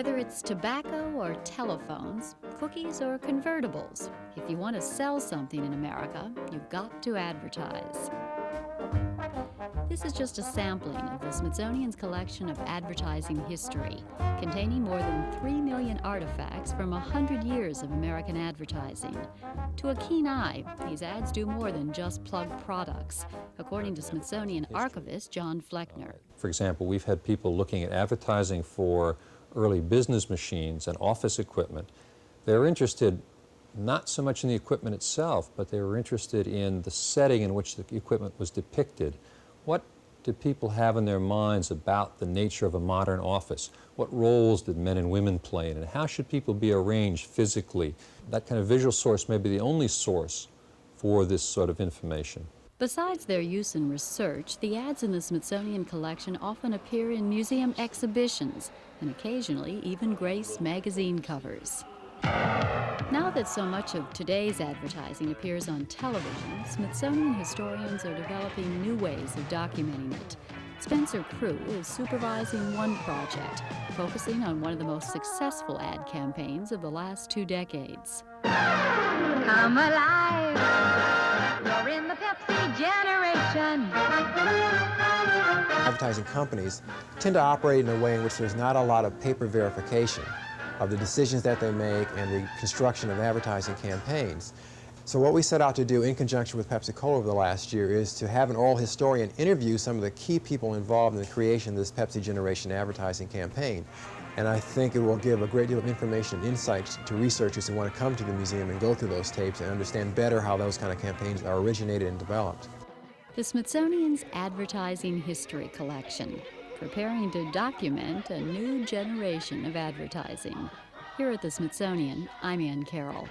Whether it's tobacco or telephones, cookies or convertibles, if you want to sell something in America, you've got to advertise. This is just a sampling of the Smithsonian's collection of advertising history, containing more than 3 million artifacts from 100 years of American advertising. To a keen eye, these ads do more than just plug products, according to Smithsonian archivist John Fleckner. For example, we've had people looking at advertising for early business machines and office equipment. They're interested not so much in the equipment itself, but they were interested in the setting in which the equipment was depicted. What did people have in their minds about the nature of a modern office? What roles did men and women play in it? How should people be arranged physically? That kind of visual source may be the only source for this sort of information. Besides their use in research, the ads in the Smithsonian collection often appear in museum exhibitions and occasionally even grace magazine covers. Now that so much of today's advertising appears on television, Smithsonian historians are developing new ways of documenting it. Spencer Crew is supervising one project, focusing on one of the most successful ad campaigns of the last 2 decades. Come alive, you're in the Pepsi generation. Advertising companies tend to operate in a way in which there's not a lot of paper verification of the decisions that they make and the construction of advertising campaigns. So what we set out to do in conjunction with Pepsi-Cola over the last year is to have an oral historian interview some of the key people involved in the creation of this Pepsi Generation advertising campaign. And I think it will give a great deal of information and insights to researchers who want to come to the museum and go through those tapes and understand better how those kind of campaigns are originated and developed. The Smithsonian's Advertising History Collection, preparing to document a new generation of advertising. Here at the Smithsonian, I'm Carroll.